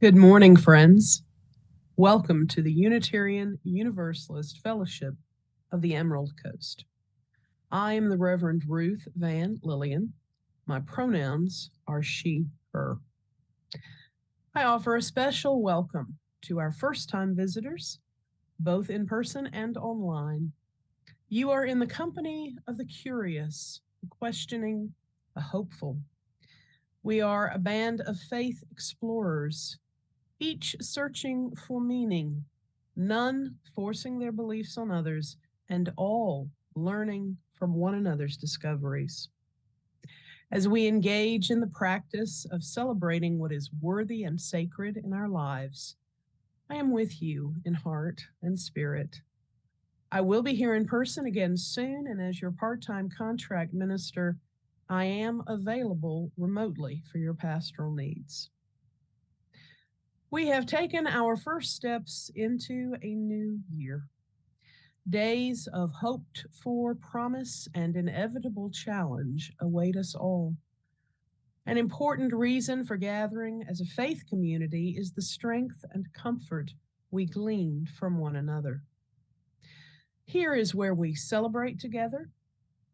Good morning, friends. Welcome to the Unitarian Universalist Fellowship of the Emerald Coast. I am the Reverend Ruth Van Lillian. My pronouns are she, her. I offer a special welcome to our first time visitors, both in person and online. You are in the company of the curious, the questioning, the hopeful. We are a band of faith explorers, each searching for meaning, none forcing their beliefs on others, and all learning from one another's discoveries. As we engage in the practice of celebrating what is worthy and sacred in our lives, I am with you in heart and spirit. I will be here in person again soon, and as your part time contract minister, I am available remotely for your pastoral needs. We have taken our first steps into a new year. Days of hoped for promise and inevitable challenge await us all. An important reason for gathering as a faith community is the strength and comfort we gleaned from one another. Here is where we celebrate together,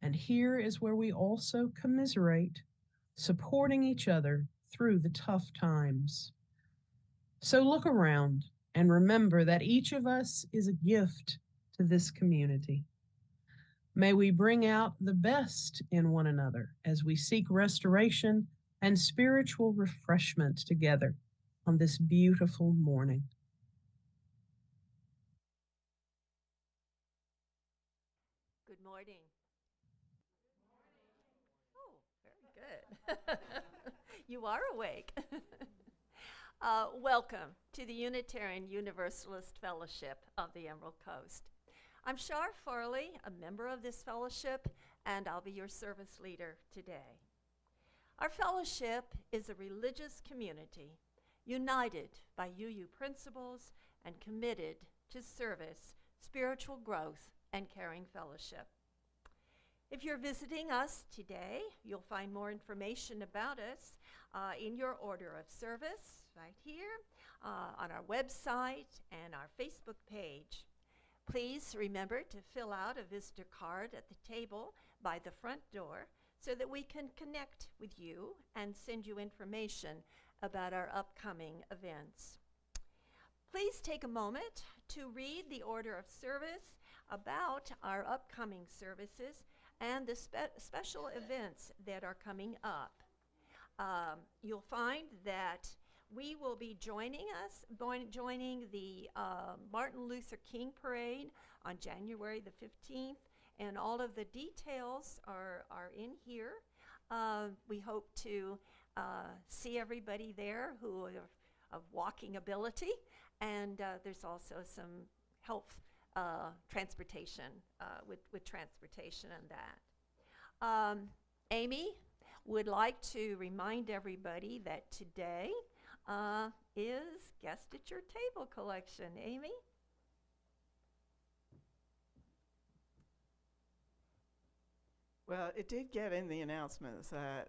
and here is where we also commiserate, supporting each other through the tough times. So look around and remember that each of us is a gift to this community. May we bring out the best in one another as we seek restoration and spiritual refreshment together on this beautiful morning. Good morning. Oh, very good. You are awake. Welcome to the Unitarian Universalist Fellowship of the Emerald Coast. I'm Shar Farley, a member of this fellowship, and I'll be your service leader today. Our fellowship is a religious community united by UU principles and committed to service, spiritual growth, and caring fellowship. If you're visiting us today, you'll find more information about us in your order of service right here on our website and our Facebook page. Please remember to fill out a visitor card at the table by the front door so that we can connect with you and send you information about our upcoming events. Please take a moment to read the order of service about our upcoming services and the special events that are coming up. You'll find that we will be joining the Martin Luther King Parade on January the 15th, and all of the details are in here. We hope to see everybody there who are of walking ability, and there's also some health transportation with transportation and that. Amy would like to remind everybody that today is Guest at Your Table collection. Amy? Well, it did get in the announcements that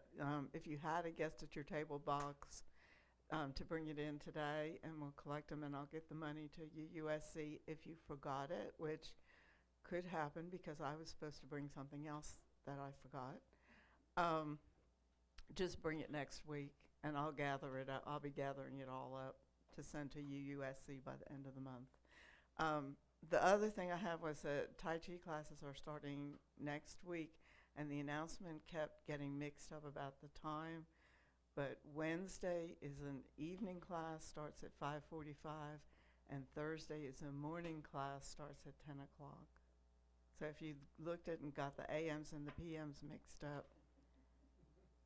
if you had a Guest at Your Table box, to bring it in today, and we'll collect them, and I'll get the money to UUSC if you forgot it, which could happen because I was supposed to bring something else that I forgot. Just bring it next week, and I'll gather it up. I'll be gathering it all up to send to UUSC by the end of the month. The other thing I have was that Tai Chi classes are starting next week, and the announcement kept getting mixed up about the time. But Wednesday is an evening class, starts at 5:45, and Thursday is a morning class, starts at 10 o'clock. So if you looked at and got the AMs and the PMs mixed up,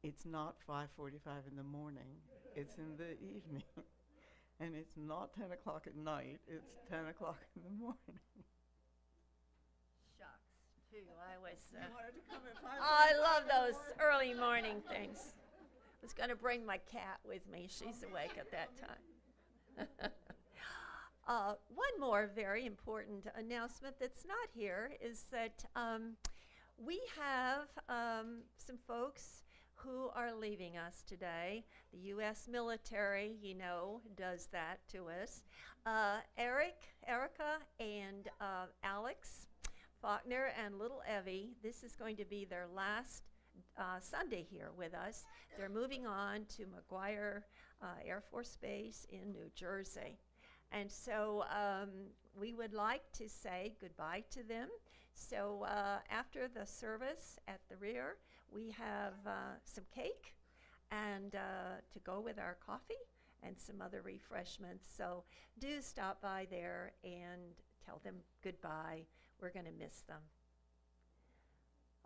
it's not 5:45 in the morning, it's in the evening. And it's not 10 o'clock at night, it's 10 o'clock in the morning. Shucks, too. I was. You wanted to come at 5:45 I love those early morning things. I was going to bring my cat with me. She's awake at that time. One more very important announcement that's not here is that we have some folks who are leaving us today. The U.S. military, does that to us. Erica, and Alex Faulkner and little Evie, this is going to be their last Sunday here with us. They're moving on to McGuire Air Force Base in New Jersey. And so we would like to say goodbye to them. So after the service at the rear, we have some cake and to go with our coffee and some other refreshments. So do stop by there and tell them goodbye. We're going to miss them.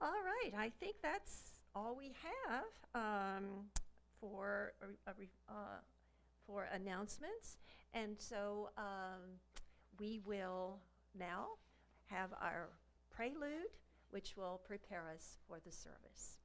All right, I think that's all we have for announcements. And so we will now have our prelude, which will prepare us for the service.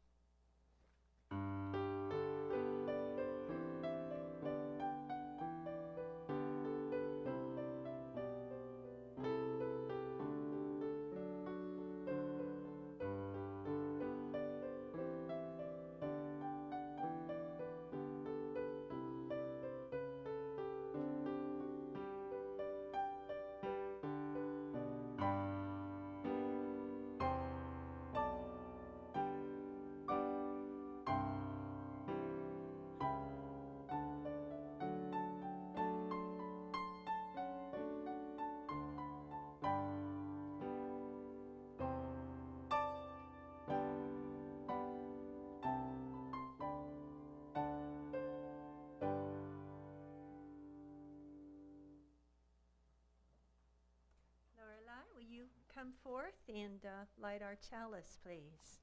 Lorelei, will you come forth and light our chalice, please?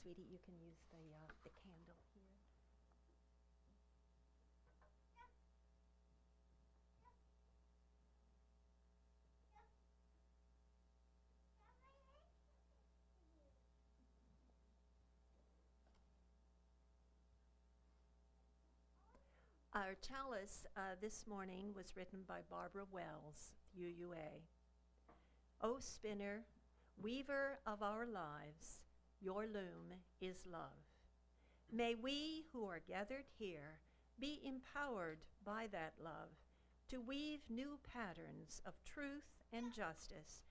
Sweetie, you can use the candle here. Our chalice this morning was written by Barbara Wells, UUA. O spinner, weaver of our lives, your loom is love. May we who are gathered here be empowered by that love to weave new patterns of truth and justice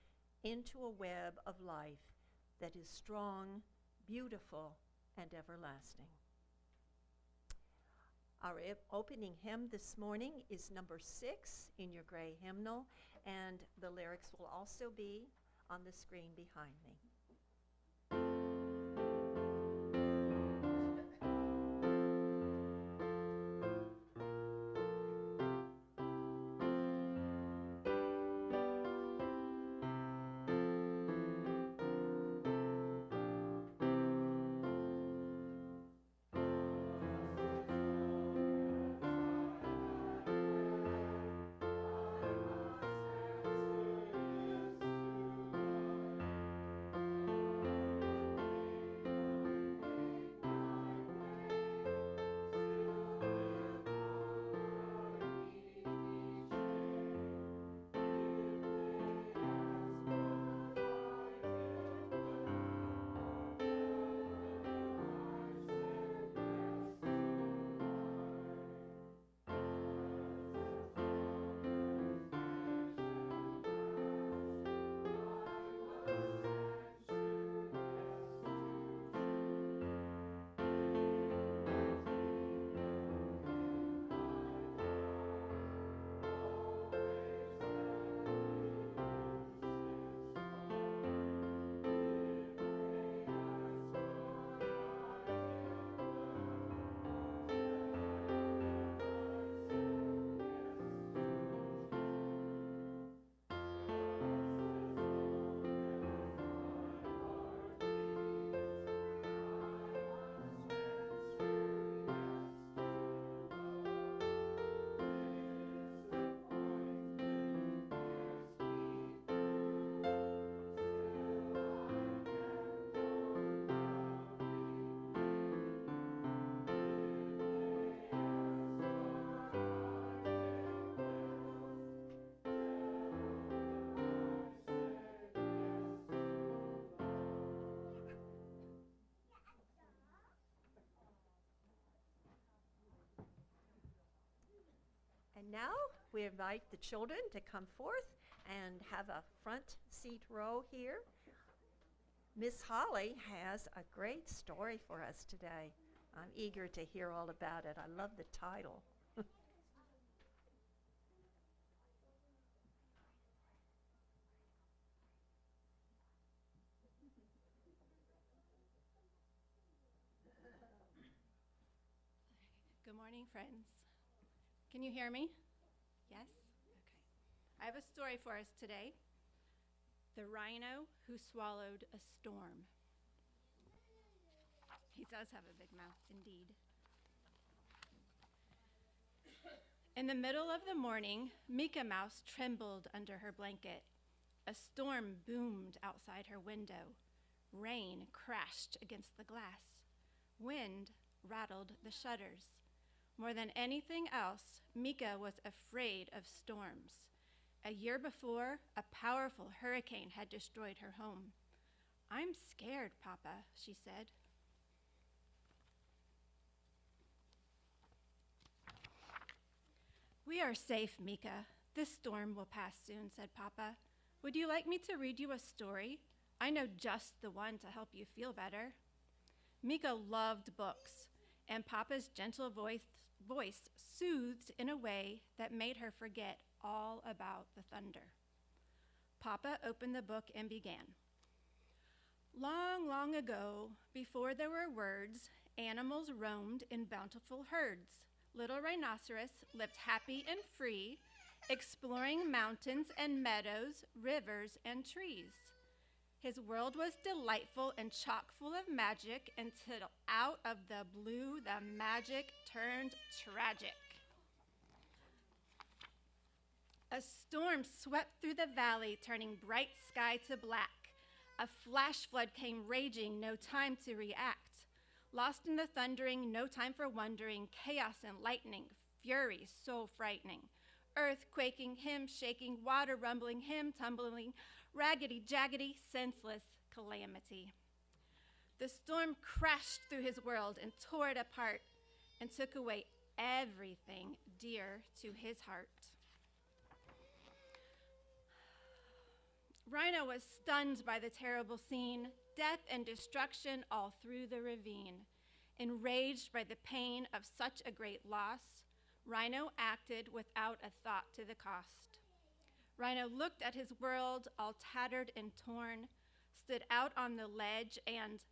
into a web of life that is strong, beautiful, and everlasting. Our opening hymn this morning is number 6 in your gray hymnal, and the lyrics will also be on the screen behind me. And now we invite the children to come forth and have a front seat row here. Miss Holly has a great story for us today. I'm eager to hear all about it. I love the title. Good morning, friends. Can you hear me? Yes? Okay. I have a story for us today. The Rhino Who Swallowed a Storm. He does have a big mouth, indeed. In the middle of the morning, Mika Mouse trembled under her blanket. A storm boomed outside her window. Rain crashed against the glass. Wind rattled the shutters. More than anything else, Mika was afraid of storms. A year before, a powerful hurricane had destroyed her home. "I'm scared, Papa," she said. "We are safe, Mika. This storm will pass soon," said Papa. "Would you like me to read you a story? I know just the one to help you feel better." Mika loved books, and Papa's gentle voice soothed in a way that made her forget all about the thunder. Papa opened the book and began. "Long, long ago, before there were words, animals roamed in bountiful herds. Little Rhinoceros lived happy and free, exploring mountains and meadows, rivers and trees. His world was delightful and chock full of magic until out of the blue the magic turned tragic. A storm swept through the valley, turning bright sky to black. A flash flood came raging, no time to react. Lost in the thundering, no time for wondering, chaos and lightning, fury so frightening. Earth quaking, him shaking, water rumbling, him tumbling, raggedy, jaggedy, senseless calamity. The storm crashed through his world and tore it apart and took away everything dear to his heart. Rhino was stunned by the terrible scene, death and destruction all through the ravine. Enraged by the pain of such a great loss, Rhino acted without a thought to the cost. Rhino looked at his world all tattered and torn, stood out on the ledge and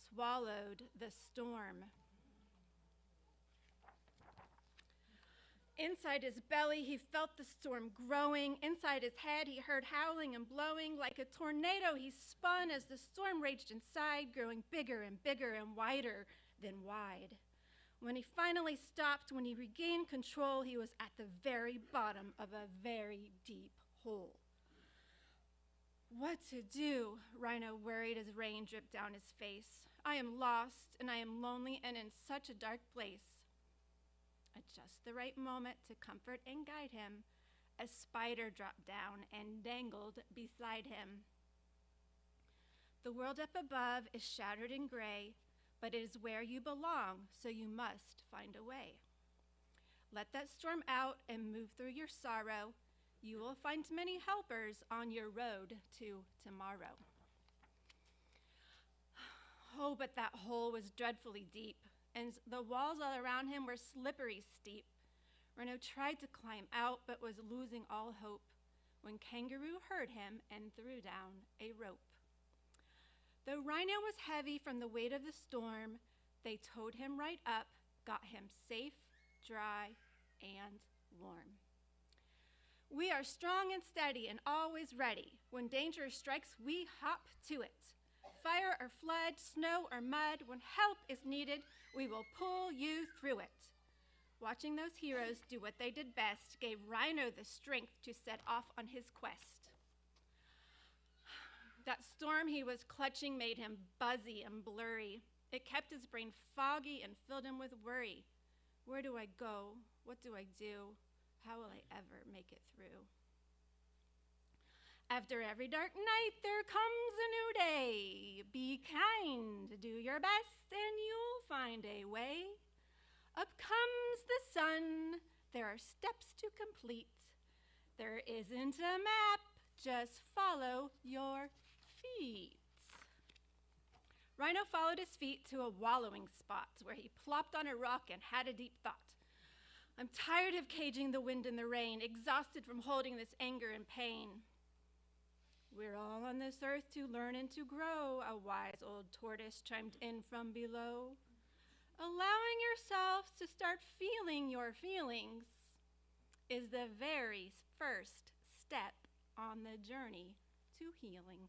swallowed the storm. Inside his belly, he felt the storm growing. Inside his head, he heard howling and blowing. Like a tornado, he spun as the storm raged inside, growing bigger and bigger and wider than wide. When he finally stopped, when he regained control, he was at the very bottom of a very deep hole. What to do? Rhino worried as rain dripped down his face. I am lost, and I am lonely and in such a dark place. At just the right moment to comfort and guide him, a spider dropped down and dangled beside him. The world up above is shattered and gray, but it is where you belong, so you must find a way. Let that storm out and move through your sorrow. You will find many helpers on your road to tomorrow. Oh, but that hole was dreadfully deep, and the walls all around him were slippery steep. Rhino tried to climb out, but was losing all hope, when Kangaroo heard him and threw down a rope. Though Rhino was heavy from the weight of the storm, they towed him right up, got him safe, dry, and warm. We are strong and steady and always ready. When danger strikes, we hop to it. Fire or flood, snow or mud, when help is needed, we will pull you through it. Watching those heroes do what they did best gave Rhino the strength to set off on his quest. That storm he was clutching made him buzzy and blurry. It kept his brain foggy and filled him with worry. Where do I go? What do I do? How will I ever make it through? After every dark night, there comes a new day. Be kind, do your best, and you'll find a way. Up comes the sun, there are steps to complete. There isn't a map, just follow your feet. Rhino followed his feet to a wallowing spot where he plopped on a rock and had a deep thought. I'm tired of caging the wind and the rain, exhausted from holding this anger and pain. We're all on this earth to learn and to grow, a wise old tortoise chimed in from below. Allowing yourself to start feeling your feelings is the very first step on the journey to healing.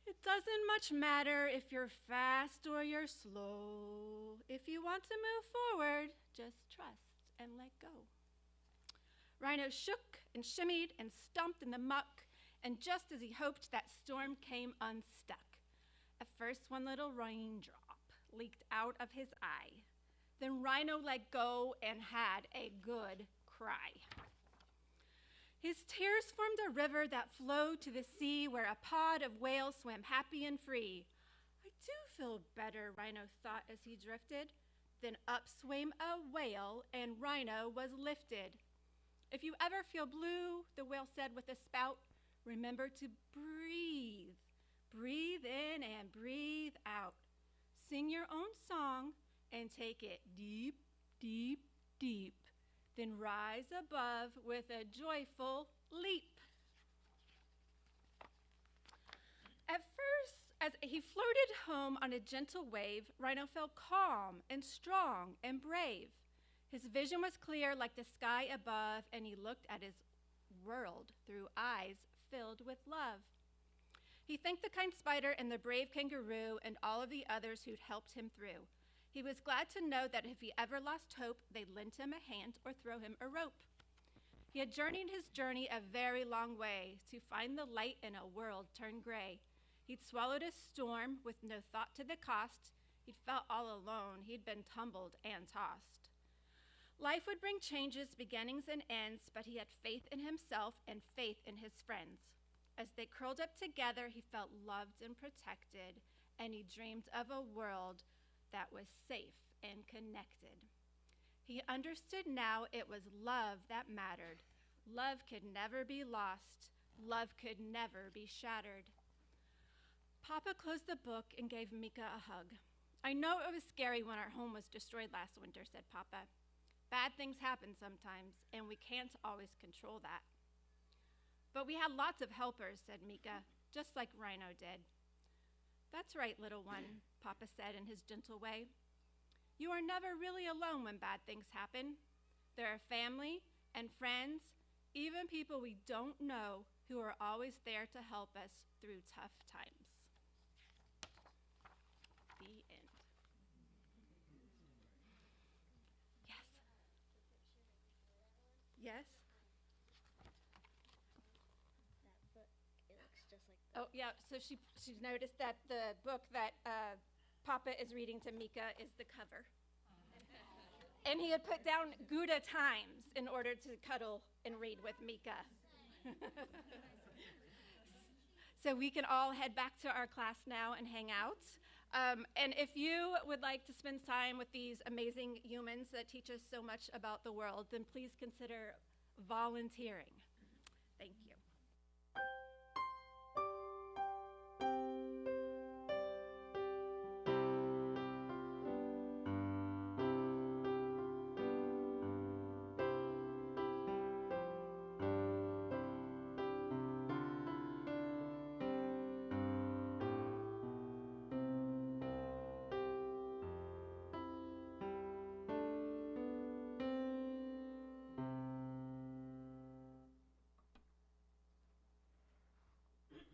It doesn't much matter if you're fast or you're slow. If you want to move forward, just trust and let go. Rhino shook and shimmied and stomped in the muck, and just as he hoped, that storm came unstuck. At first, one little raindrop leaked out of his eye. Then Rhino let go and had a good cry. His tears formed a river that flowed to the sea where a pod of whales swam happy and free. I do feel better, Rhino thought as he drifted. Then up swam a whale and Rhino was lifted. If you ever feel blue, the whale said with a spout, remember to breathe. Breathe in and breathe out. Sing your own song and take it deep, deep, deep. Then rise above with a joyful leap. At first, as he floated home on a gentle wave, Rhino felt calm and strong and brave. His vision was clear like the sky above, and he looked at his world through eyes filled with love. He thanked the kind spider and the brave kangaroo and all of the others who'd helped him through. He was glad to know that if he ever lost hope, they'd lend him a hand or throw him a rope. He had journeyed his journey a very long way to find the light in a world turned gray. He'd swallowed a storm with no thought to the cost. He'd felt all alone. He'd been tumbled and tossed. Life would bring changes, beginnings and ends, but he had faith in himself and faith in his friends. As they curled up together, he felt loved and protected, and he dreamed of a world that was safe and connected. He understood now it was love that mattered. Love could never be lost. Love could never be shattered. Papa closed the book and gave Mika a hug. I know it was scary when our home was destroyed last winter, said Papa. Bad things happen sometimes, and we can't always control that. But we had lots of helpers, said Mika, just like Rhino did. That's right, little one, Papa said in his gentle way. You are never really alone when bad things happen. There are family and friends, even people we don't know, who are always there to help us through tough times. The end. Yes. Yes? Oh, yeah, so she's noticed that the book that Papa is reading to Mika is the cover. And he had put down Gouda Times in order to cuddle and read with Mika. So we can all head back to our class now and hang out. And if you would like to spend time with these amazing humans that teach us so much about the world, then please consider volunteering. Thank you.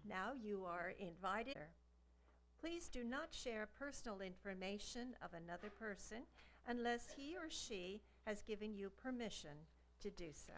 Now you are invited. Please do not share personal information of another person unless he or she has given you permission to do so.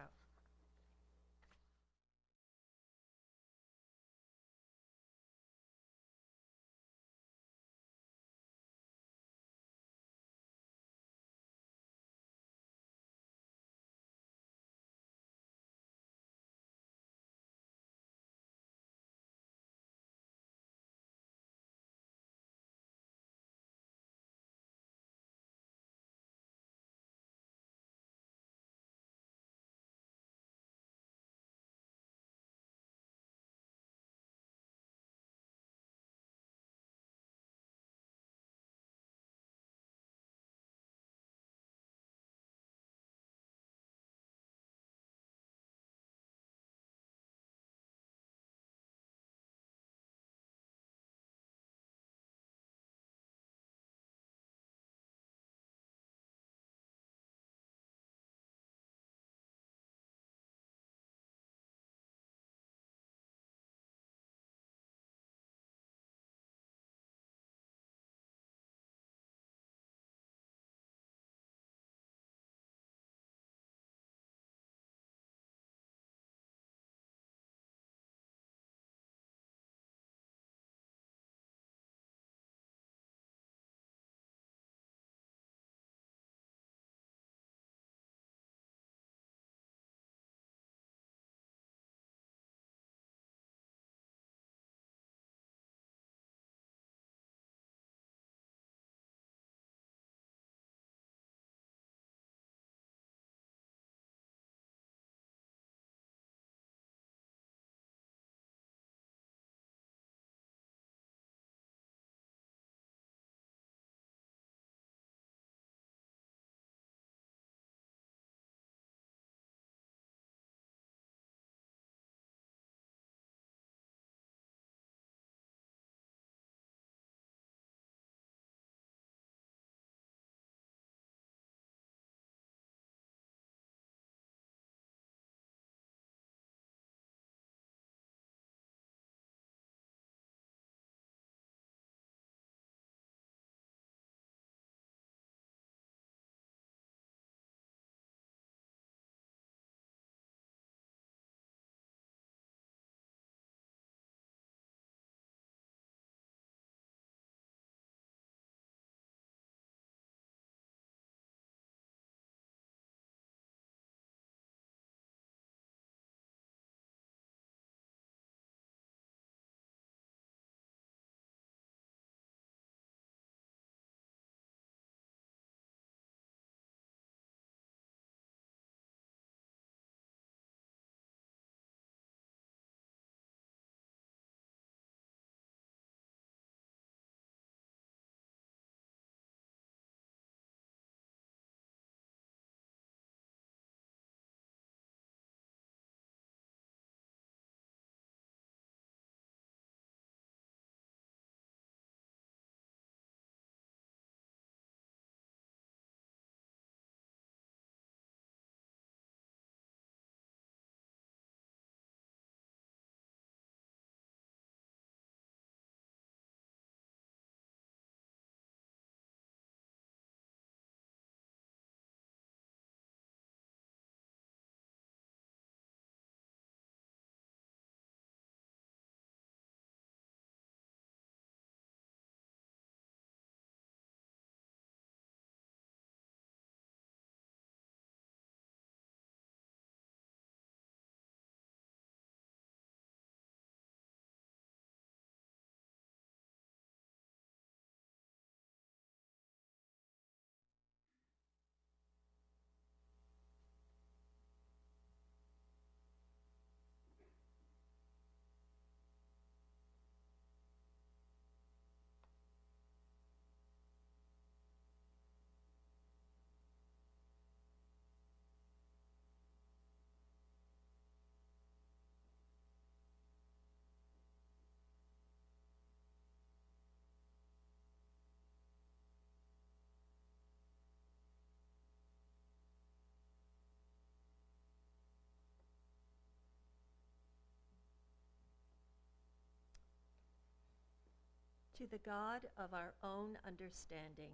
To the God of our own understanding,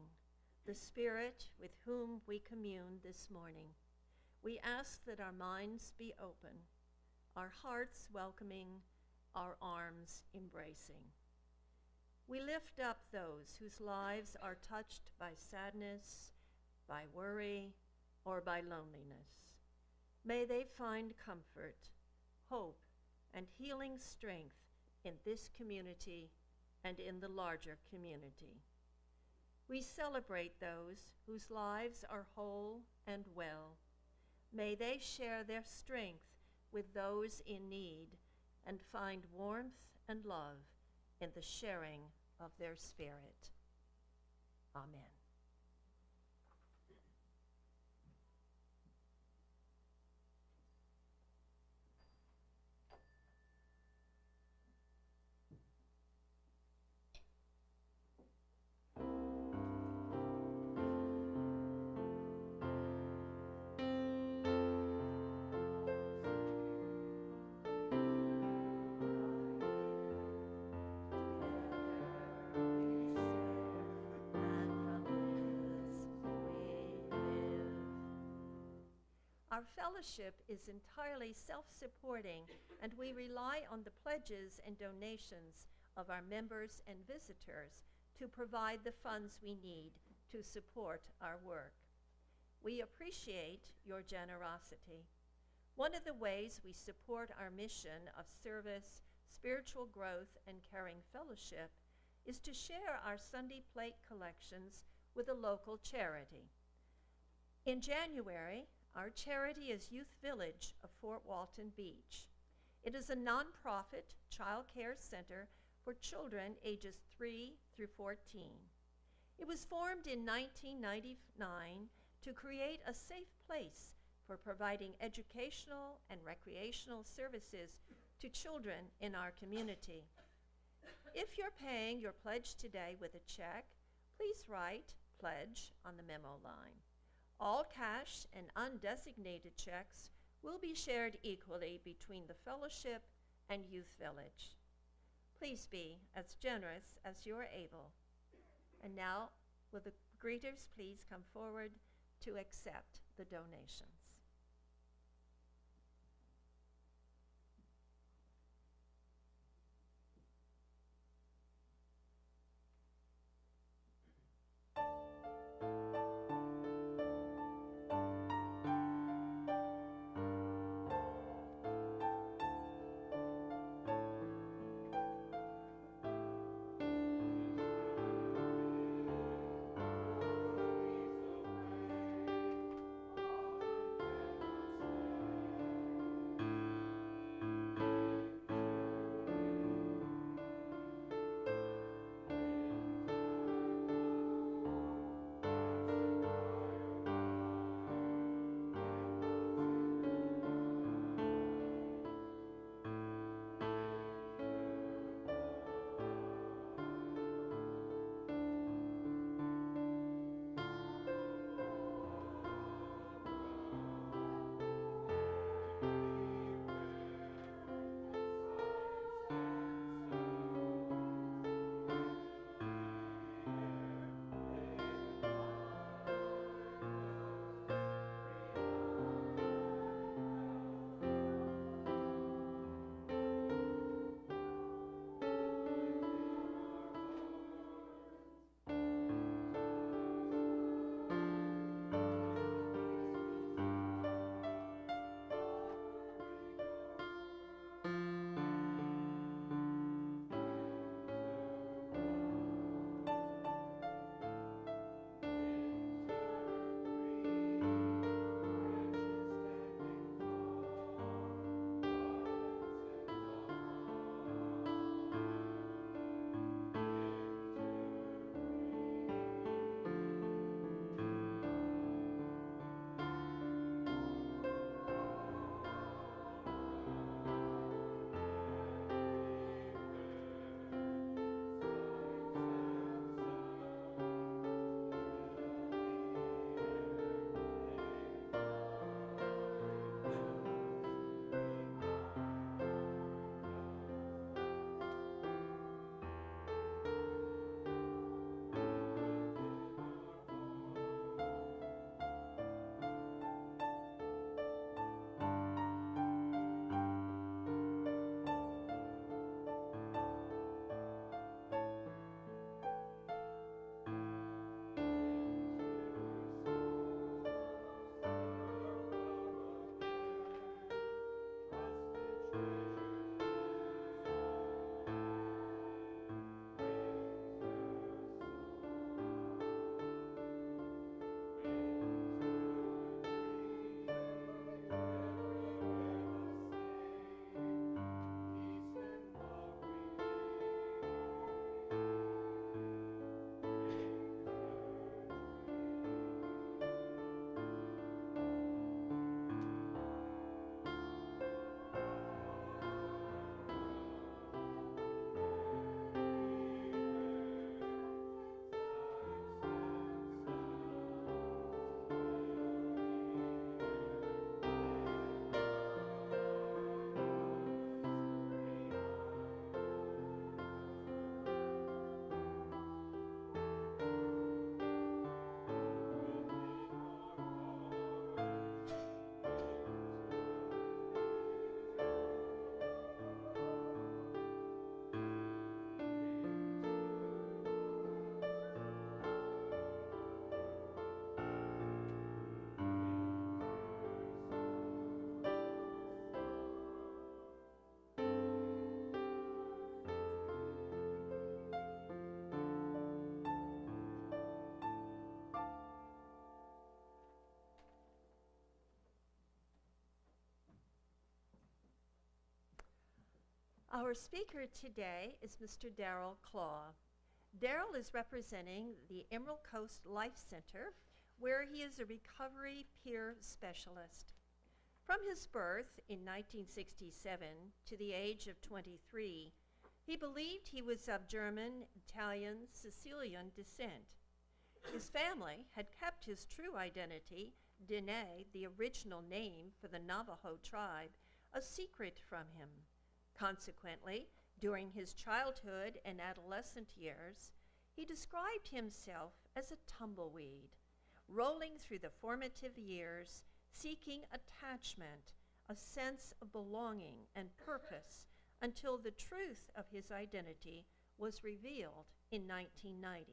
the Spirit with whom we commune this morning, we ask that our minds be open, our hearts welcoming, our arms embracing. We lift up those whose lives are touched by sadness, by worry, or by loneliness. May they find comfort, hope, and healing strength in this community and in the larger community. We celebrate those whose lives are whole and well. May they share their strength with those in need and find warmth and love in the sharing of their spirit. Amen. Our fellowship is entirely self-supporting, and we rely on the pledges and donations of our members and visitors to provide the funds we need to support our work. We appreciate your generosity. One of the ways we support our mission of service, spiritual growth, and caring fellowship is to share our Sunday plate collections with a local charity. In January, our charity is Youth Village of Fort Walton Beach. It is a nonprofit child care center for children ages 3 through 14. It was formed in 1999 to create a safe place for providing educational and recreational services to children in our community. If you're paying your pledge today with a check, please write "Pledge" on the memo line. All cash and undesignated checks will be shared equally between the fellowship and Youth Village. Please be as generous as you are able. And now, will the greeters please come forward to accept the donations? Our speaker today is Mr. Darrell Clah. Darrell is representing the Emerald Coast Life Center, where he is a recovery peer specialist. From his birth in 1967 to the age of 23, he believed he was of German, Italian, Sicilian descent. His family had kept his true identity, Dene, the original name for the Navajo tribe, a secret from him. Consequently, during his childhood and adolescent years, he described himself as a tumbleweed, rolling through the formative years, seeking attachment, a sense of belonging and purpose, until the truth of his identity was revealed in 1990.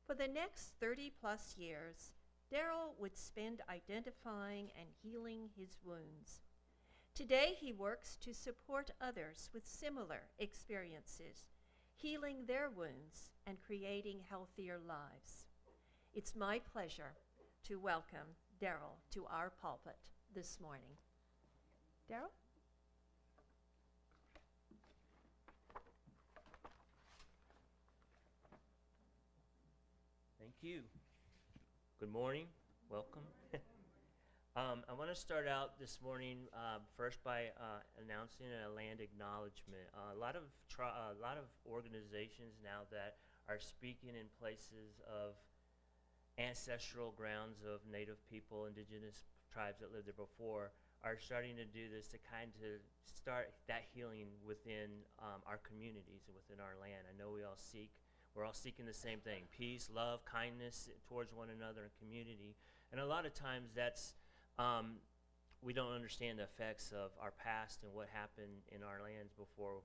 For the next 30-plus years, Darrell would spend identifying and healing his wounds. Today, he works to support others with similar experiences, healing their wounds and creating healthier lives. It's my pleasure to welcome Darrell to our pulpit this morning. Darrell? Thank you. Good morning. Welcome. I want to start out this morning first by announcing a land acknowledgement. A lot of organizations now that are speaking in places of ancestral grounds of Native people, indigenous tribes that lived there before, are starting to do this to kind of start that healing within our communities and within our land. I know we're all seeking the same thing: peace, love, kindness towards one another and community. And a lot of times that's we don't understand the effects of our past and what happened in our lands before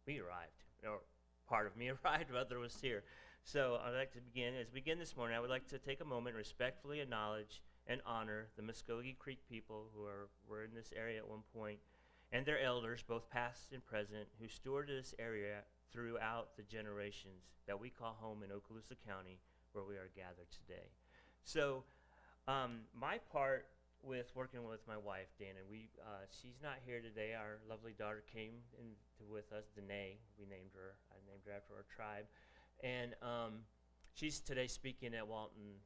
we arrived, or part of me arrived, but other was here. So I'd like to begin. As we begin this morning, I would like to take a moment and respectfully acknowledge and honor the Muskogee Creek people who were in this area at one point, and their elders, both past and present, who stewarded this area throughout the generations that we call home in Okaloosa County, where we are gathered today. So my part with working with my wife, Dana, she's not here today. Our lovely daughter came with us, Danae. I named her after our tribe. And she's today speaking at Walton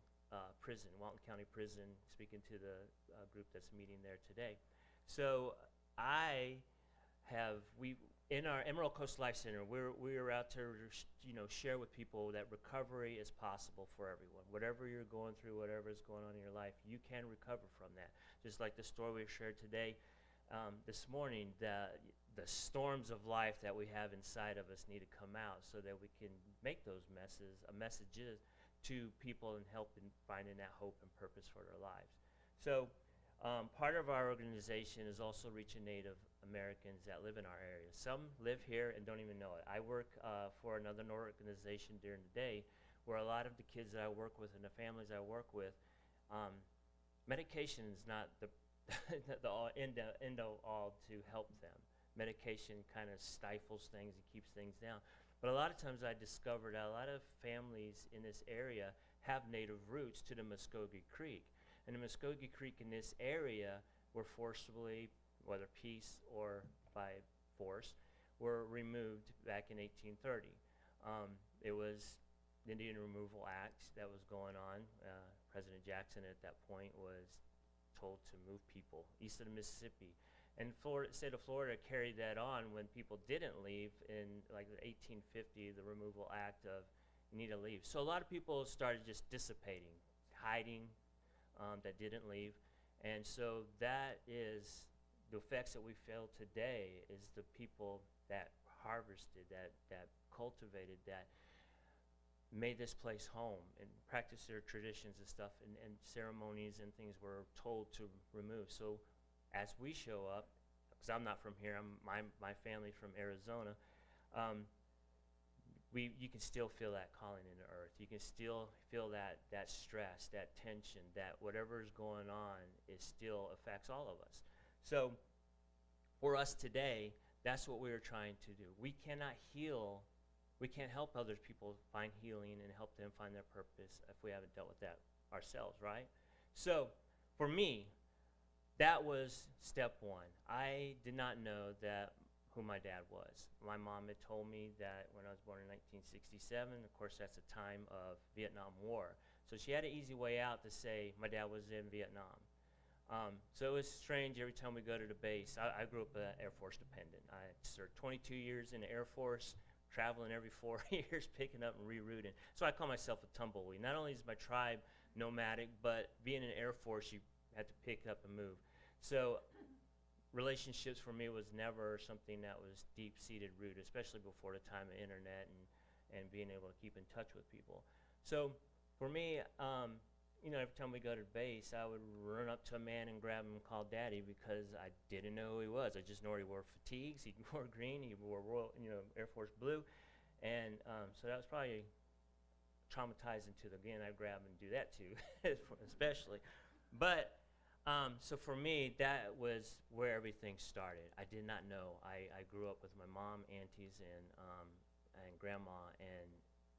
County Prison, speaking to the group that's meeting there today. So in our Emerald Coast Life Center, we're out to share with people that recovery is possible for everyone. Whatever you're going through, whatever is going on in your life, you can recover from that. Just like the story we shared today, this morning, the storms of life that we have inside of us need to come out so that we can make those messages to people and help in finding that hope and purpose for their lives. So part of our organization is also reaching Native Americans that live in our area. Some live here and don't even know it. I work for another organization during the day where a lot of the kids that I work with and the families I work with, medication is not the end-all to help them. Medication kind of stifles things and keeps things down. But a lot of times I discovered that a lot of families in this area have native roots to the Muskogee Creek. And the Muskogee Creek in this area were forcibly, whether peace or by force, were removed back in 1830. It was the Indian Removal Act that was going on. President Jackson at that point was told to move people east of the Mississippi. And state of Florida carried that on when people didn't leave in like 1850, the Removal Act of you need to leave. So a lot of people started just dissipating, hiding, that didn't leave. And so that is the effects that we feel today is the people that harvested, that cultivated, that made this place home and practiced their traditions and stuff and ceremonies and things were told to remove. So as we show up, because I'm not from here, my family's from Arizona, you can still feel that calling in the earth. You can still feel that stress, that tension, that whatever is going on still affects all of us. So for us today, that's what we are trying to do. We cannot heal, we can't help other people find healing and help them find their purpose if we haven't dealt with that ourselves, right? So for me, that was step one. I did not know that who my dad was. My mom had told me that when I was born in 1967, of course that's a time of Vietnam War. So she had an easy way out to say my dad was in Vietnam. So it was strange every time we go to the base. I grew up an Air Force dependent. I served 22 years in the Air Force, traveling every 4 years, picking up and rerouting. So I call myself a tumbleweed. Not only is my tribe nomadic, but being in the Air Force, you had to pick up and move. So relationships for me was never something that was deep-seated rooted, especially before the time of internet and being able to keep in touch with people. So for me, you know, every time we go to base, I would run up to a man and grab him and call Daddy because I didn't know who he was. I just know he wore fatigues, he wore green, he wore Royal, you know, Air Force blue, and so that was probably traumatizing to the, again, I grab and do that too, especially. But so for me, that was where everything started. I did not know. I grew up with my mom, aunties, and grandma, and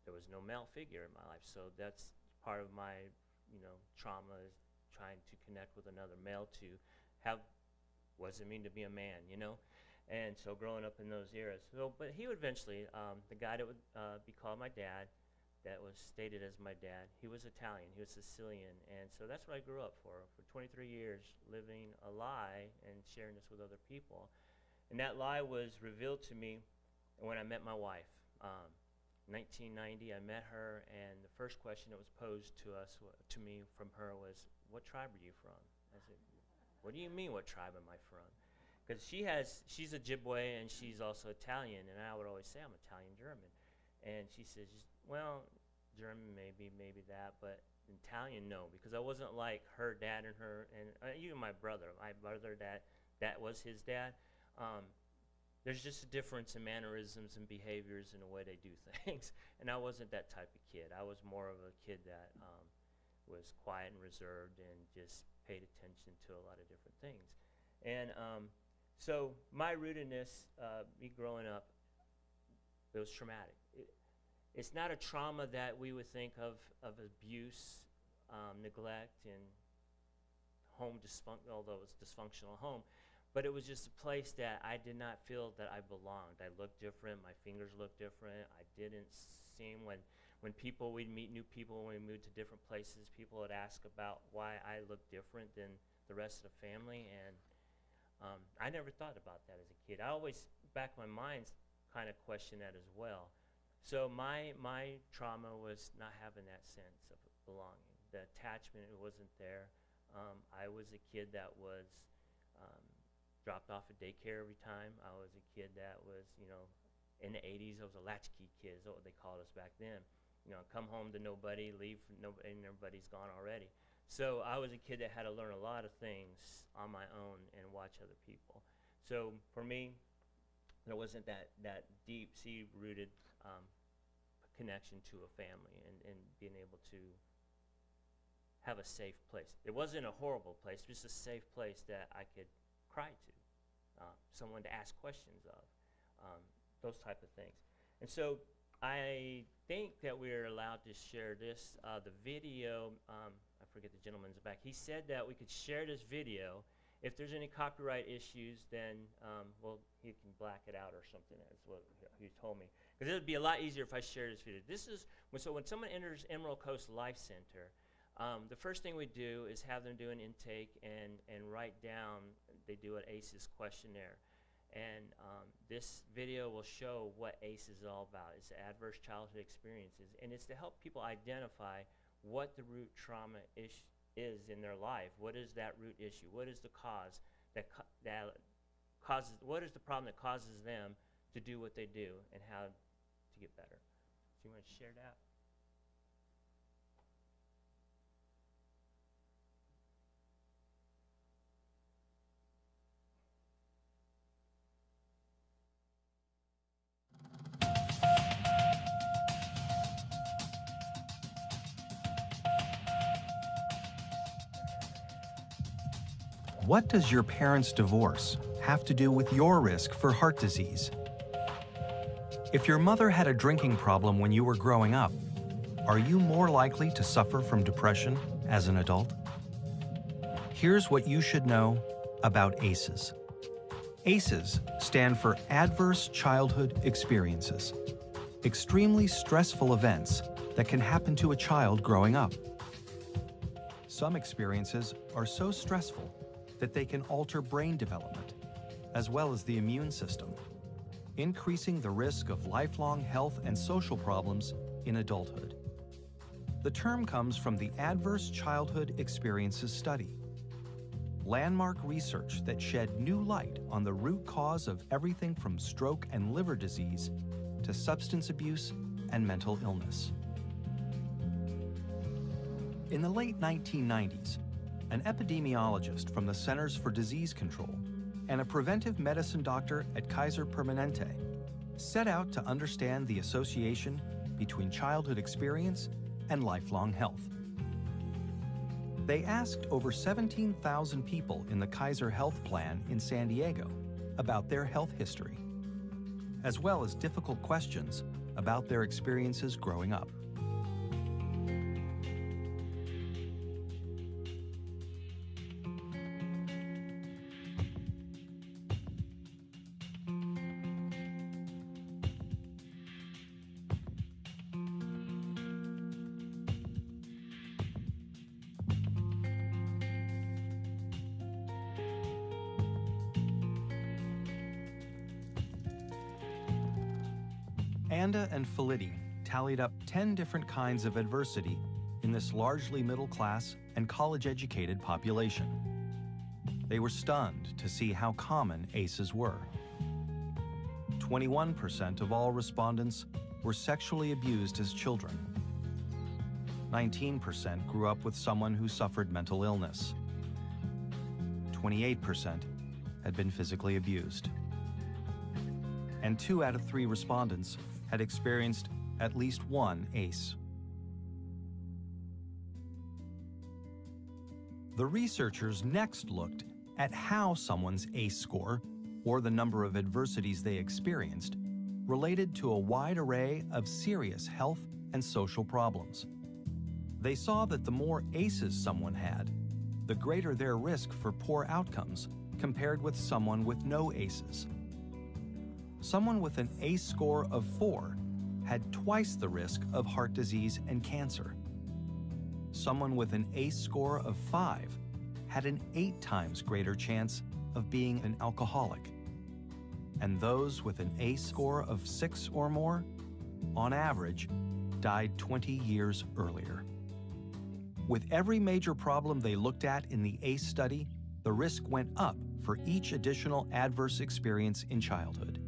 there was no male figure in my life. So that's part of my, you know, trauma is trying to connect with another male to have what does it mean to be a man, you know? And so growing up in those eras. So, but he would eventually, the guy that would be called my dad, that was stated as my dad, he was Italian, he was Sicilian, and so that's what I grew up for 23 years, living a lie and sharing this with other people. And that lie was revealed to me when I met my wife. 1990, I met her, and the first question that was posed to me from her was, "What tribe are you from?" I said, "What do you mean, what tribe am I from?" Because she's Ojibwe and she's also Italian, and I would always say I'm Italian German. And she says, "Well, German maybe that, but Italian no," because I wasn't like her dad and her, and even my brother that was his dad. There's just a difference in mannerisms and behaviors and the way they do things. And I wasn't that type of kid. I was more of a kid that was quiet and reserved and just paid attention to a lot of different things. And so my rootedness, me growing up, it was traumatic. It's not a trauma that we would think of abuse, neglect, and home dysfunction, although it was a dysfunctional home. But it was just a place that I did not feel that I belonged. I looked different. My fingers looked different. I didn't seem, when we'd meet new people, when we moved to different places, people would ask about why I looked different than the rest of the family. And I never thought about that as a kid. I always, back in my mind, kind of questioned that as well. So my trauma was not having that sense of belonging. The attachment, it wasn't there. I was a kid that was dropped off at daycare every time. I was a kid that was, you know, in the 80s, I was a latchkey kid, is what they called us back then. You know, come home to nobody, leave nobody, and everybody's gone already. So I was a kid that had to learn a lot of things on my own and watch other people. So for me, there wasn't that deep, rooted connection to a family and being able to have a safe place. It wasn't a horrible place, just a safe place that I could cry to, someone to ask questions of, those type of things. And so I think that we're allowed to share this. The video, I forget the gentleman's back, he said that we could share this video. If there's any copyright issues, then, well, he can black it out or something, that's what he told me. Because it would be a lot easier if I shared this video. This is, so when someone enters Emerald Coast Life Center, the first thing we do is have them do an intake and write down, they do an ACEs questionnaire. And this video will show what ACEs is all about. It's adverse childhood experiences. And it's to help people identify what the root trauma is in their life. What is that root issue? What is the cause that causes, what is the problem that causes them to do what they do and how to get better? So you want to share that? What does your parents' divorce have to do with your risk for heart disease? If your mother had a drinking problem when you were growing up, are you more likely to suffer from depression as an adult? Here's what you should know about ACEs. ACEs stand for Adverse Childhood Experiences, extremely stressful events that can happen to a child growing up. Some experiences are so stressful that they can alter brain development, as well as the immune system, increasing the risk of lifelong health and social problems in adulthood. The term comes from the Adverse Childhood Experiences Study, landmark research that shed new light on the root cause of everything from stroke and liver disease to substance abuse and mental illness. In the late 1990s, an epidemiologist from the Centers for Disease Control and a preventive medicine doctor at Kaiser Permanente set out to understand the association between childhood experience and lifelong health. They asked over 17,000 people in the Kaiser Health Plan in San Diego about their health history, as well as difficult questions about their experiences growing up. Anda and Felitti tallied up 10 different kinds of adversity in this largely middle-class and college-educated population. They were stunned to see how common ACEs were. 21% of all respondents were sexually abused as children. 19% grew up with someone who suffered mental illness. 28% had been physically abused. And 2 out of 3 respondents had experienced at least one ACE. The researchers next looked at how someone's ACE score, or the number of adversities they experienced, related to a wide array of serious health and social problems. They saw that the more ACEs someone had, the greater their risk for poor outcomes compared with someone with no ACEs. Someone with an ACE score of 4 had twice the risk of heart disease and cancer. Someone with an ACE score of 5 had an 8 times greater chance of being an alcoholic. And those with an ACE score of 6 or more, on average, died 20 years earlier. With every major problem they looked at in the ACE study, the risk went up for each additional adverse experience in childhood.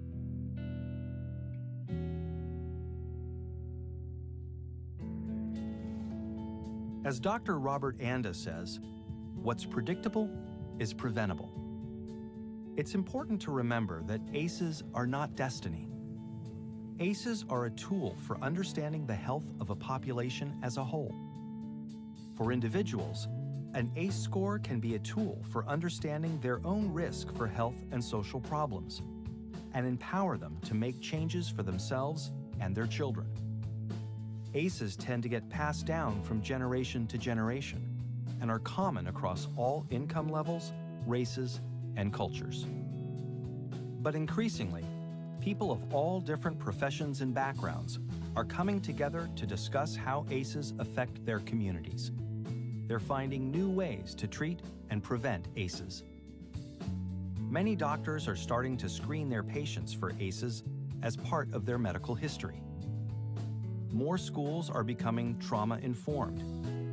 As Dr. Robert Anda says, what's predictable is preventable. It's important to remember that ACEs are not destiny. ACEs are a tool for understanding the health of a population as a whole. For individuals, an ACE score can be a tool for understanding their own risk for health and social problems and empower them to make changes for themselves and their children. ACEs tend to get passed down from generation to generation and are common across all income levels, races, and cultures. But increasingly, people of all different professions and backgrounds are coming together to discuss how ACEs affect their communities. They're finding new ways to treat and prevent ACEs. Many doctors are starting to screen their patients for ACEs as part of their medical history. More schools are becoming trauma-informed,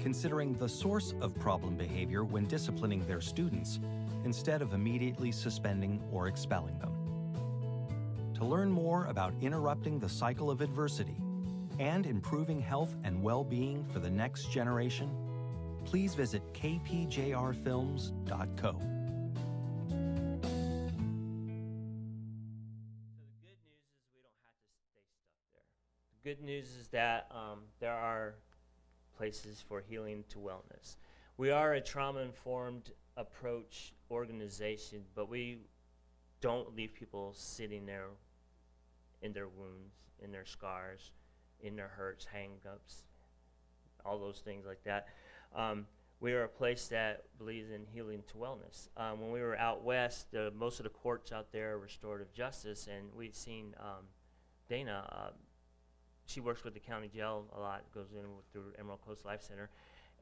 considering the source of problem behavior when disciplining their students, instead of immediately suspending or expelling them. To learn more about interrupting the cycle of adversity and improving health and well-being for the next generation, please visit kpjrfilms.co. Good news is that there are places for healing to wellness. We are a trauma-informed approach organization, but we don't leave people sitting there in their wounds, in their scars, in their hurts, hang-ups, all those things like that. we are a place that believes in healing to wellness. When we were out west, most of the courts out there are restorative justice, and we'd seen Dana. She works with the county jail a lot, goes in through Emerald Coast Life Center,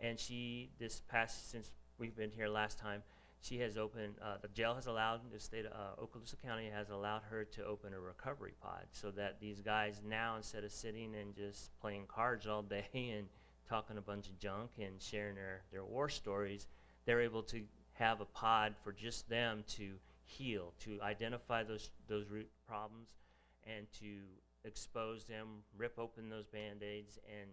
and since we've been here last time, she has opened, the jail has allowed, the state of Okaloosa County has allowed her to open a recovery pod so that these guys now, instead of sitting and just playing cards all day and talking a bunch of junk and sharing their war stories, they're able to have a pod for just them to heal, to identify those root problems and to expose them, rip open those Band-Aids and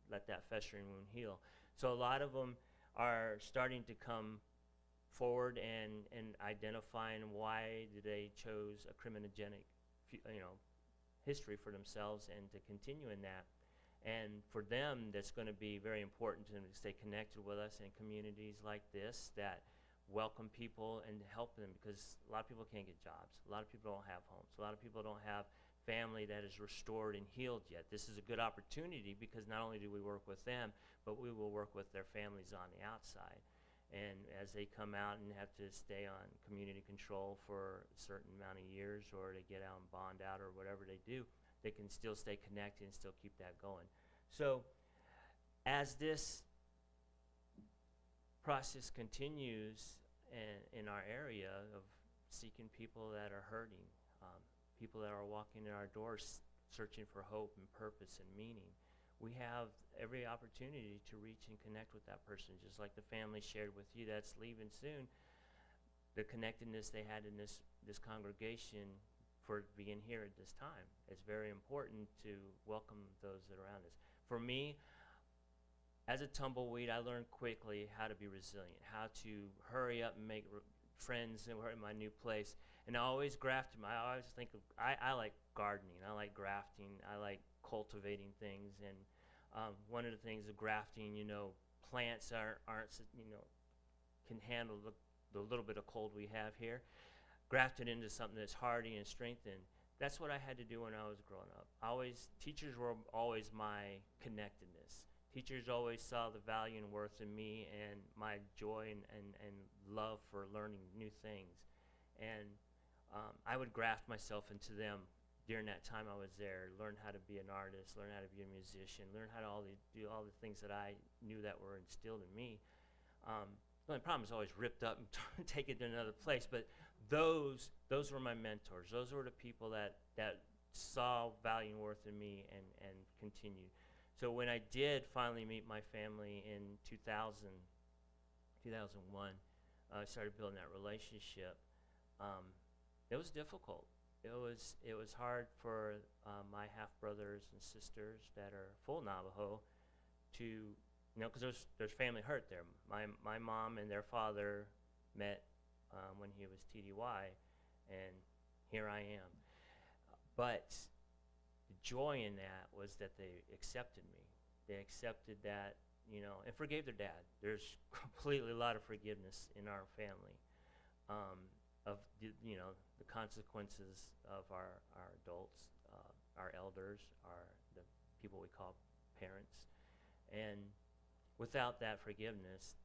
let that festering wound heal. So a lot of them are starting to come forward and identifying why they chose a criminogenic history for themselves and to continue in that. And for them, that's going to be very important to them to stay connected with us in communities like this that welcome people and help them, because a lot of people can't get jobs. A lot of people don't have homes. A lot of people don't have family that is restored and healed yet. This is a good opportunity because not only do we work with them, but we will work with their families on the outside. And as they come out and have to stay on community control for a certain amount of years, or they get out and bond out or whatever they do, they can still stay connected and still keep that going. So as this process continues in our area of seeking people that are hurting, people that are walking in our doors searching for hope and purpose and meaning, we have every opportunity to reach and connect with that person, just like the family shared with you that's leaving soon. The connectedness they had in this congregation for being here at this time. It's very important to welcome those that are around us. For me, as a tumbleweed, I learned quickly how to be resilient, how to hurry up and make friends in my new place. And I always grafted. I always think of, I like gardening, I like grafting, I like cultivating things. And one of the things of grafting, plants aren't can handle the little bit of cold we have here. Grafted into something that's hardy and strengthened. That's what I had to do when I was growing up. Teachers were always my connectedness. Teachers always saw the value and worth in me and my joy and love for learning new things. And I would graft myself into them during that time I was there, learn how to be an artist, learn how to be a musician, learn how to do all the things that I knew that were instilled in me. The only problem is always ripped up and take it to another place. But those were my mentors. Those were the people that saw value and worth in me and continued. So when I did finally meet my family in 2001, I started building that relationship. It was difficult. It was hard for my half brothers and sisters that are full Navajo to, because there's family hurt there. My mom and their father met when he was TDY, and here I am. But the joy in that was that they accepted me. They accepted that, and forgave their dad. There's completely a lot of forgiveness in our family of the consequences of our adults, our elders, the people we call parents. And without that forgiveness,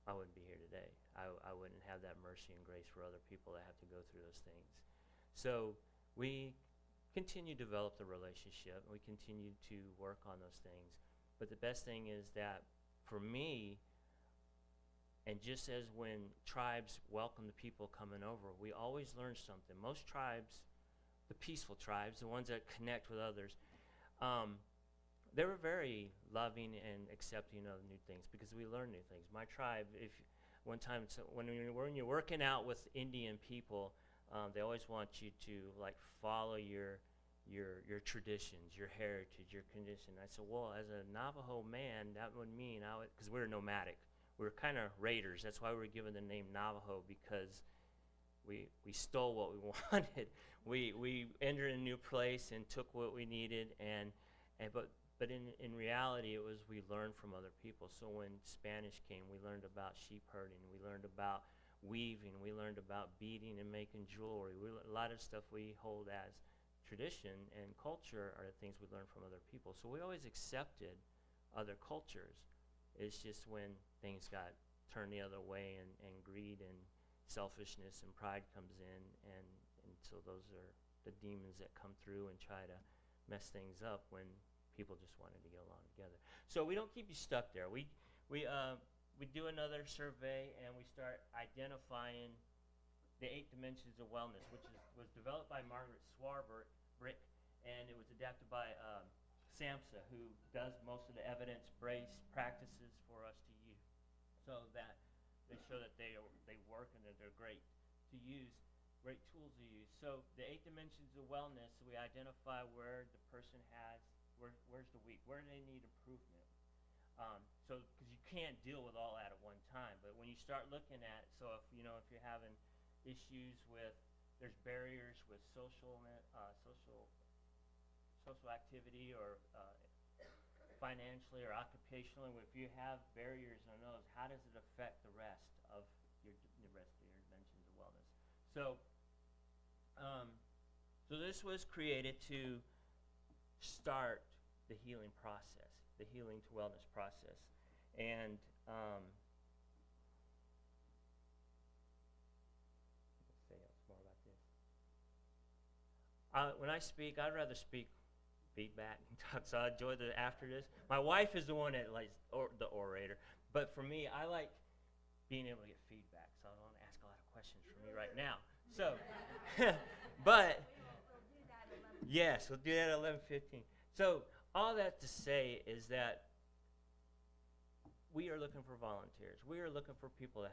I wouldn't be here today. I wouldn't have that mercy and grace for other people that have to go through those things. So we continue to develop the relationship, and we continue to work on those things. But the best thing is that for me, and just as when tribes welcome the people coming over, we always learn something. Most tribes, the peaceful tribes, the ones that connect with others, they were very loving and accepting of new things because we learn new things. My tribe, when you're working out with Indian people, they always want you to follow your traditions, your heritage, your condition. I said, well, as a Navajo man, that would mean because we're nomadic. We're kind of raiders. That's why we were given the name Navajo, because we stole what we wanted. We entered a new place and took what we needed, but in reality, it was we learned from other people. So when Spanish came, we learned about sheep herding. We learned about weaving. We learned about beading and making jewelry. A lot of stuff we hold as tradition and culture are the things we learn from other people. So we always accepted other cultures, It's just when things got turned the other way, and greed and selfishness and pride comes in, and so those are the demons that come through and try to mess things up when people just wanted to get along together. So we don't keep you stuck there. We do another survey, and we start identifying the 8 dimensions of wellness, which was developed by Margaret Swarbrick, and it was adapted by SAMHSA, who does most of the evidence-based practices for us to use, so that they show that they work and that they're great to use, great tools to use. So the 8 dimensions of wellness, we identify where the person has, where's the weak, where do they need improvement. So because you can't deal with all that at one time, but when you start looking at it, so if you're having issues with, there's barriers with social activity, or financially or occupationally, if you have barriers on those, how does it affect the rest of your dimensions of wellness? So, so this was created to start the healing process, the healing to wellness process, and let's say more about this. When I speak, I'd rather speak feedback and talk, so I enjoy the after this. My wife is the one that likes the orator, but for me, I like being able to get feedback, so I don't want to ask a lot of questions for me right now. So, but yes, we'll do that at 11:15. So all that to say is that we are looking for volunteers. We are looking for people to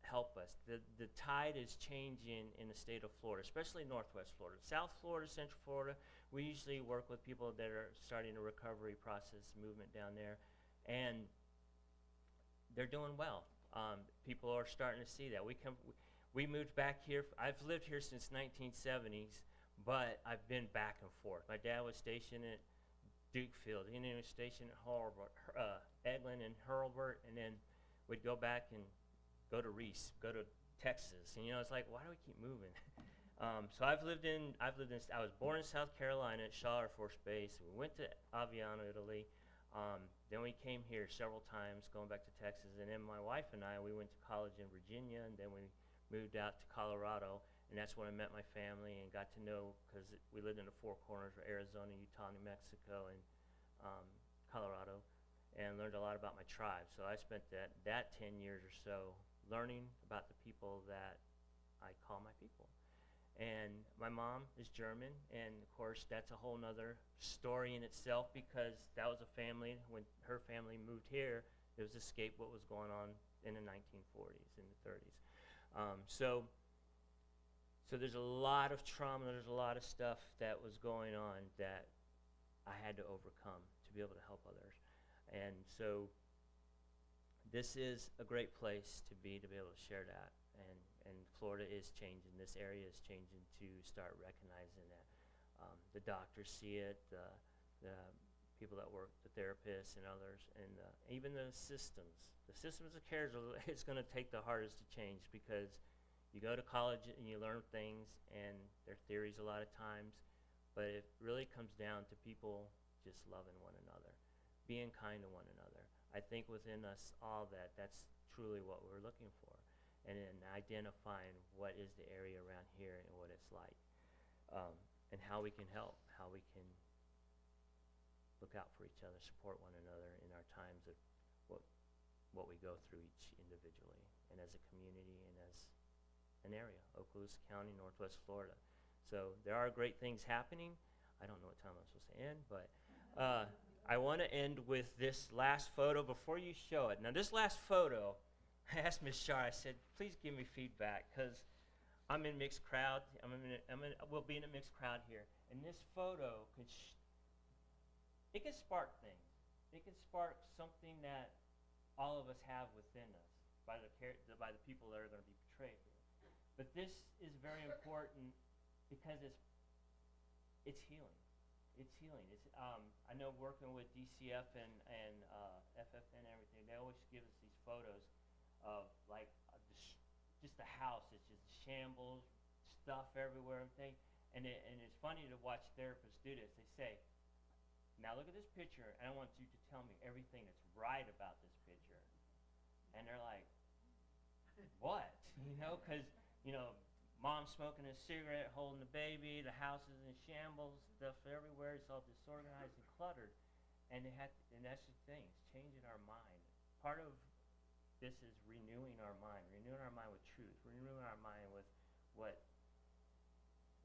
help us. The tide is changing in the state of Florida, especially Northwest Florida. South Florida, Central Florida, we usually work with people that are starting a recovery process movement down there, and they're doing well. People are starting to see that. We moved back here. I've lived here since 1970s, but I've been back and forth. My dad was stationed at Dukefield. He was stationed at Eglin and Hurlburt, and then we'd go back and go to Reese, go to Texas, and it's like, why do we keep moving? So I was born in South Carolina at Shaw Air Force Base. We went to Aviano, Italy. Then we came here several times, going back to Texas, and then my wife and I, we went to college in Virginia, and then we moved out to Colorado, and that's when I met my family and got to know, because we lived in the four corners of Arizona, Utah, New Mexico, and Colorado, and learned a lot about my tribe. So I spent that 10 years or so learning about the people that I call my people. And my mom is German, and of course that's a whole nother story in itself, because that was a family, when her family moved here, it was escape what was going on in the 1940s and the 30s. So there's a lot of trauma, there's a lot of stuff that was going on that I had to overcome to be able to help others. And so this is a great place to be able to share that. And Florida is changing. This area is changing to start recognizing that. The doctors see it, the people that work, the therapists and others, and even the systems. The systems of care is going to take the hardest to change, because you go to college and you learn things, and they're theories a lot of times, but it really comes down to people just loving one another, being kind to one another. I think within us all that's truly what we're looking for, and then identifying what is the area around here and what it's like, and how we can help, how we can look out for each other, support one another in our times of what we go through each individually, and as a community, and as an area, Okaloosa County, Northwest Florida. So there are great things happening. I don't know what time I'm supposed to end, but I want to end with this last photo before you show it. Now this last photo, I asked Ms. Shar, I said, please give me feedback, because I'm in a mixed crowd. We'll be in a mixed crowd here. And this photo, it can spark things. It can spark something that all of us have within us by the people that are going to be portrayed here. But this is very important because it's healing. It's healing. I know working with DCF and FFN and everything, they always give us these photos of like just the house. It's just shambles, stuff everywhere, and it's funny to watch therapists do this. They say, now look at this picture, and I want you to tell me everything that's right about this picture. And they're like, what? Because, mom's smoking a cigarette, holding the baby, the house is in shambles, stuff everywhere, it's all disorganized and cluttered. And that's the thing, it's changing our mind. Part of this is renewing our mind with truth, renewing our mind with what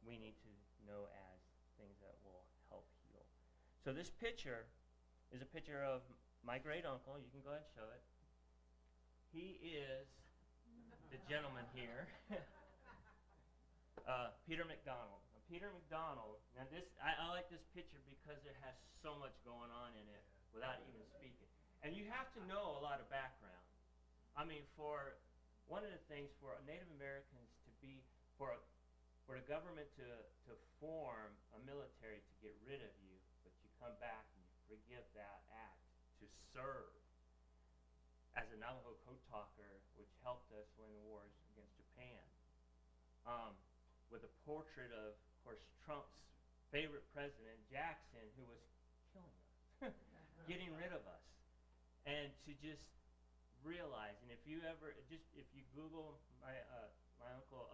we need to know as things that will help heal. So this picture is a picture of my great uncle. You can go ahead and show it. He is the gentleman here, Peter McDonald. Now, Peter McDonald. Now I like this picture because it has so much going on in it without even speaking. And you have to know a lot of background. I mean, for one of the things for Native Americans to be, for the government to form a military to get rid of you, but you come back and you forgive that act to serve as a Navajo code talker, which helped us win the wars against Japan, with a portrait of course, Trump's favorite president, Jackson, who was killing us, getting rid of us, and to just realize, and if you Google my uncle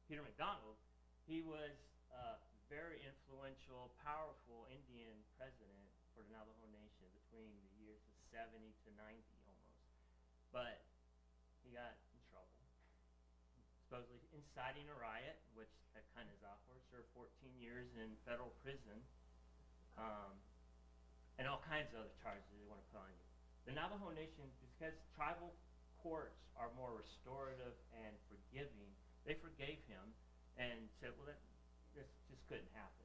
Peter McDonald, he was a very influential, powerful Indian president for the Navajo Nation between the years of 70 to 90 almost. But he got in trouble, supposedly inciting a riot, which that kind of is awkward, served 14 years in federal prison, and all kinds of other charges they want to put on you. The Navajo Nation, because tribal courts are more restorative and forgiving, they forgave him and said, well, this just couldn't happen.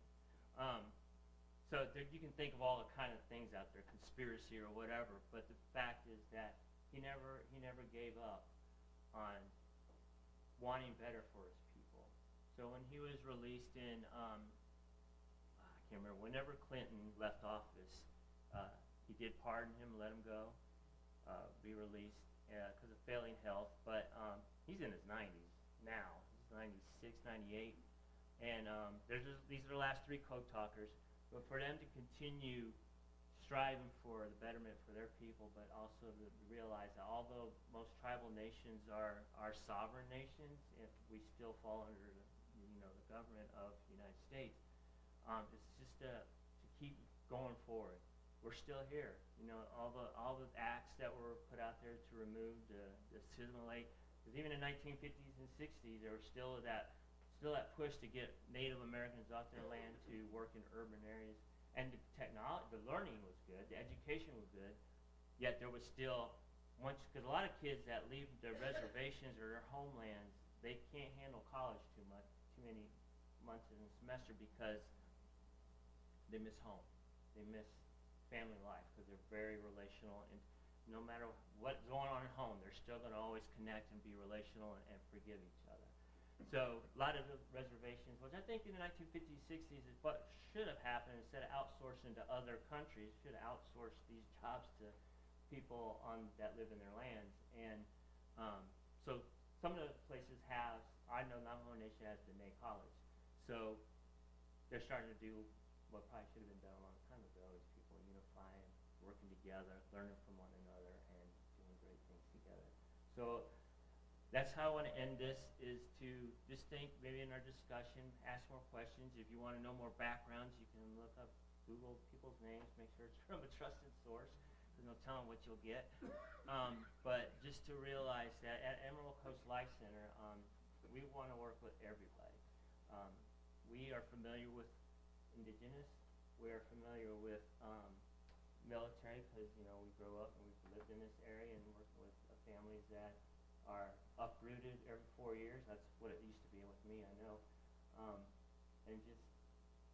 So you can think of all the kind of things out there, conspiracy or whatever, but the fact is that he never gave up on wanting better for his people. So when he was released in, I can't remember, whenever Clinton left office, he did pardon him, let him go, be released because of failing health, but he's in his 90s now. He's 96, 98, and these are the last three code talkers, but for them to continue striving for the betterment for their people, but also to realize that although most tribal nations are sovereign nations, if we still fall under the government of the United States, it's just to keep going forward. We're still here. All the acts that were put out there to remove the assimilate, because even in the 1950s and 60s, there was still that push to get Native Americans off their land to work in urban areas. And the learning was good, the education was good, yet there was still, because a lot of kids that leave their reservations or their homelands, they can't handle college too many months in a semester because they miss home, they miss family life, because they're very relational, and no matter what's going on at home, they're still going to always connect and be relational and forgive each other. So a lot of the reservations, which I think in the 1950s, 60s is what should have happened, instead of outsourcing to other countries, should have outsourced these jobs to people that live in their lands. And so some of the places have, I know Navajo Nation has Dene College. So they're starting to do what probably should have been done a long time ago, is people unifying, working together, learning from one another, and doing great things together. So that's how I want to end this, is to just think, maybe in our discussion, ask more questions. If you want to know more backgrounds, you can look up, Google people's names, make sure it's from a trusted source. There's no telling what you'll get. But just to realize that at Emerald Coast Life Center, we want to work with everybody. We are familiar with Indigenous. We are familiar with military, because we grew up and we've lived in this area and worked with families that are uprooted every 4 years. That's what it used to be with me, I know. And just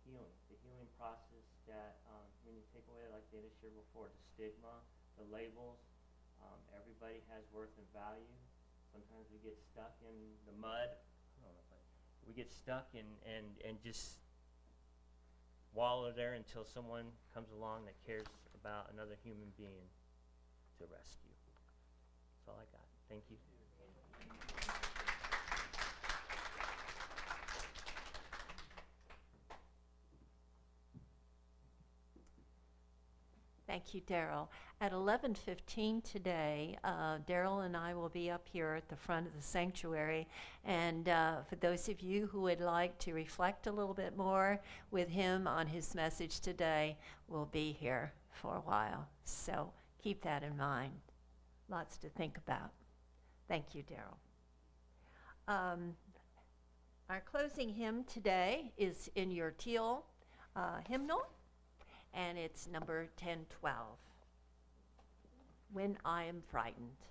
healing, the healing process that when you take away, like Dana shared before, the stigma, the labels, everybody has worth and value. Sometimes we get stuck in the mud. I don't know if we get stuck and just wallow there until someone comes along that cares about another human being to rescue. That's all I got. Thank you. Thank you, Darrell. At 11:15 today, Darrell and I will be up here at the front of the sanctuary. And for those of you who would like to reflect a little bit more with him on his message today, we'll be here for a while. So keep that in mind. Lots to think about. Thank you, Darrell. Our closing hymn today is in your teal hymnal, and it's number 1012, When I Am Frightened.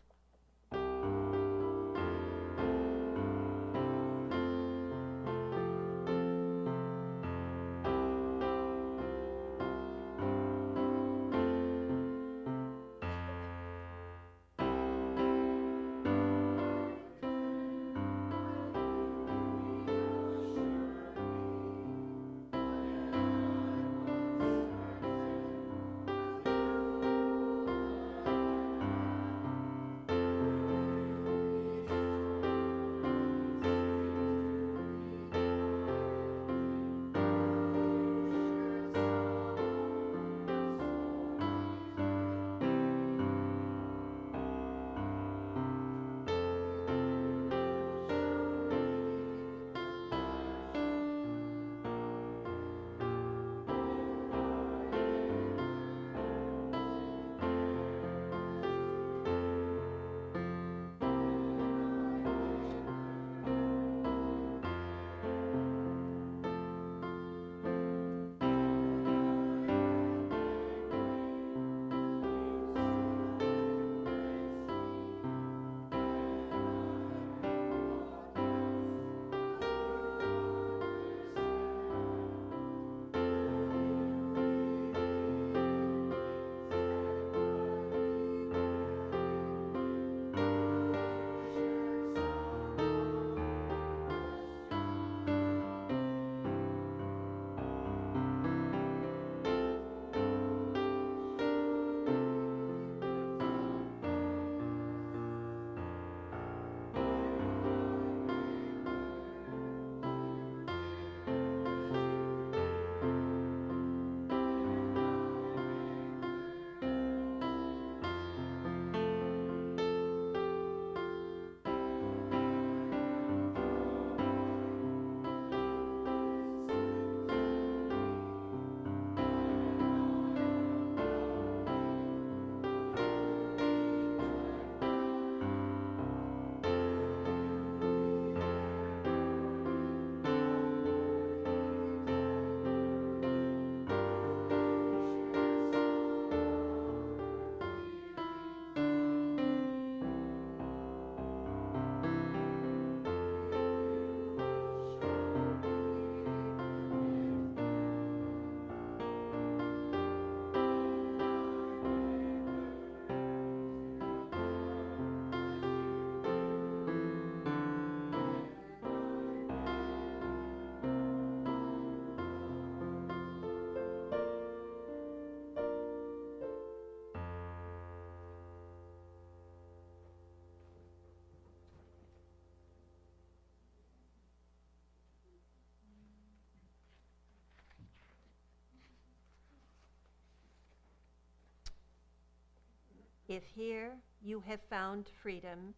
If here you have found freedom,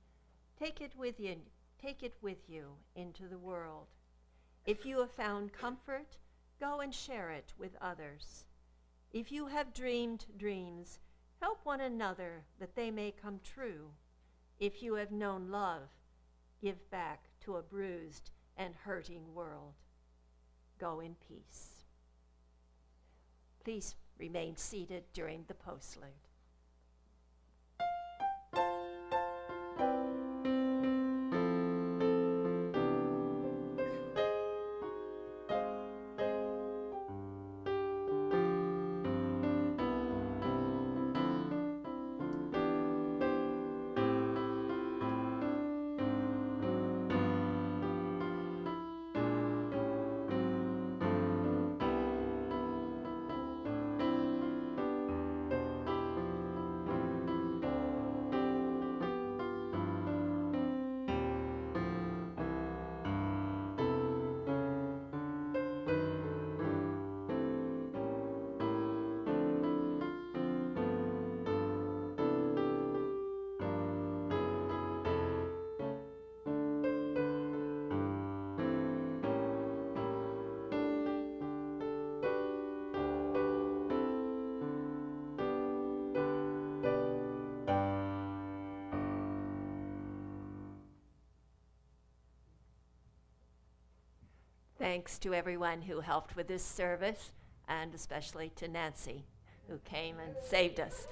take it with you into the world. If you have found comfort, go and share it with others. If you have dreamed dreams, help one another that they may come true. If you have known love, give back to a bruised and hurting world. Go in peace. Please remain seated during the postlude. thanks to everyone who helped with this service, and especially to Nancy, who came and saved us.